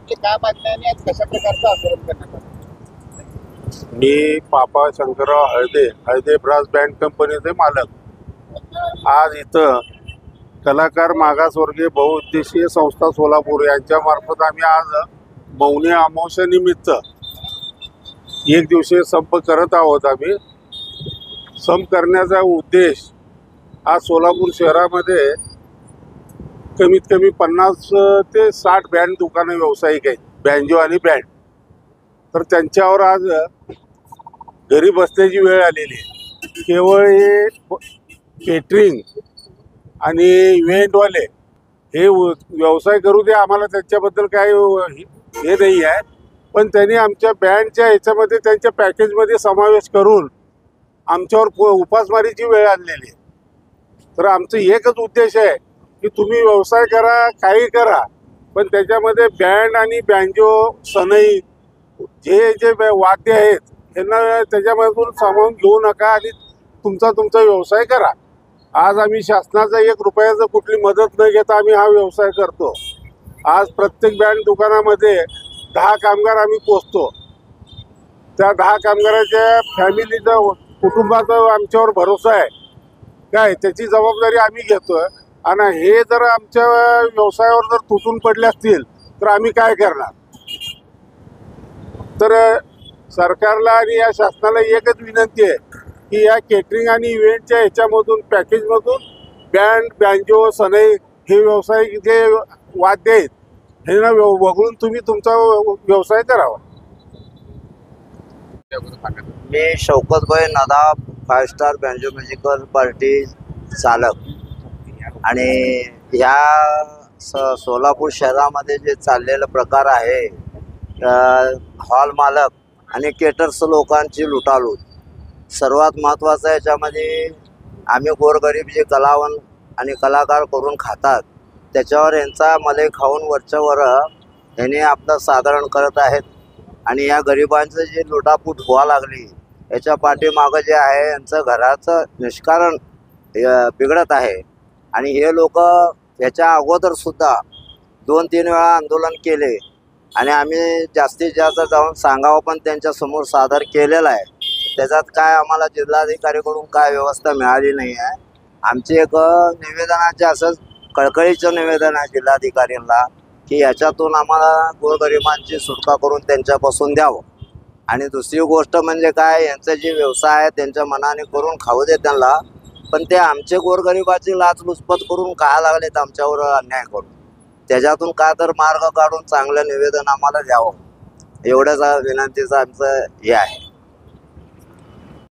आपली काय मागणी आहे आणि आज कशा प्रकारचं आंदोलन करण्यात आलं? मी पापा शंकरराव हळदे ब्रास बँड कंपनीचे मालक। आज इथं कलाकार मागासवर्गीय बहुउद्देशीय संस्था सोलापूर यांच्या मार्फत आम्ही आज मौनी अमावस्येनिमित्त एक दिवसीय संप करत आहोत। आम्ही संप करण्याचा उद्देश आज सोलापूर शहरामध्ये कमीत कमी 50 ते 60 बँड दुकानं व्यावसायिक आहेत, बँजो आणि बँड। तर त्यांच्यावर आज घरी बसण्याची वेळ आलेली आहे। केवळ हे केटरिंग आणि इव्हेंटवाले हे व्यवसाय करू दे, आम्हाला त्यांच्याबद्दल काही हे नाही आहे, पण त्यांनी आमच्या बँडच्या ह्याच्यामध्ये त्यांच्या पॅकेजमध्ये समावेश करून आमच्यावर उपासमारीची वेळ आणलेली आहे। तर आमचं एकच उद्देश आहे की तुम्ही व्यवसाय करा, काही करा, पण त्याच्यामध्ये बँड आणि बँजो सनई जे जे वाद्य आहेत त्यांना त्याच्यामधून सामावून घेऊ नका आणि तुमचा व्यवसाय करा। आज आम्ही शासनाचा 1 रुपयाचं कुठली मदत न घेता आम्ही हा व्यवसाय करतो। आज प्रत्येक बँड दुकानामध्ये 10 कामगार आम्ही पोचतो। त्या 10 कामगाराच्या फॅमिलीचा कुटुंबाचा आमच्यावर भरोसा आहे काय, त्याची जबाबदारी आम्ही घेतोय। आणि हे जर आमच्या व्यवसायावर जर तुटून पडले असतील तर आम्ही काय करणार? तर सरकारला आणि या शासनाला एकच विनंती आहे की या केटरिंग आणि इव्हेंटच्या ह्याच्यामधून पॅकेजमधून बँड बँजो सनई हे व्यावसायिक जे वाद्य आहेत हे ना वगळून तुम्ही तुमचा व्यवसाय करावा। मी शौकतभाई नदाब 5 स्टार बँजो म्युझिकल पार्टी चालक आणि ह्या सोलापूर शहरामध्ये जे चाललेला प्रकार आहे हॉल मालक आणि केटर्स लोकांची लुटालूट, सर्वात महत्त्वाचं याच्यामध्ये आम्ही गोरगरीब जे कलावंत आणि कलाकार करून खातात त्याच्यावर यांचा मले खाऊन वरच्यावर ह्याने आपलं साधारण करत आहेत। आणि या गरिबांचं जे लुटापूट व्हावं लागली याच्या पाठीमागं जे आहे यांचं घराचं निष्कारण बिघडत आहे। आणि हे लोक याच्या अगोदरसुद्धा 2-3 वेळा आंदोलन केले आणि आम्ही जास्तीत जास्त जाऊन सांगावं पण त्यांच्यासमोर सादर केलेलं आहे। त्याच्यात काय आम्हाला जिल्हाधिकारीकडून काय व्यवस्था मिळाली नाही आहे। आमचे एक निवेदनाचे असंच कळकळीचं निवेदन आहे जिल्हाधिकाऱ्यांना की याच्यातून आम्हाला गोरगरिबांची सुटका करून त्यांच्यापासून द्यावं। आणि दुसरी गोष्ट म्हणजे काय, यांचा जे व्यवसाय आहे त्यांच्या मनाने करून खाऊ दे त्यांना, पण ते आमचे गोरगरिबाची लाचलुचपत करून काय लागलेत आमच्यावर अन्याय करून, त्याच्यातून काय तर मार्ग काढून चांगलं निवेदन आम्हाला द्यावं एवढंच विनंतीचं आमचं हे आहे।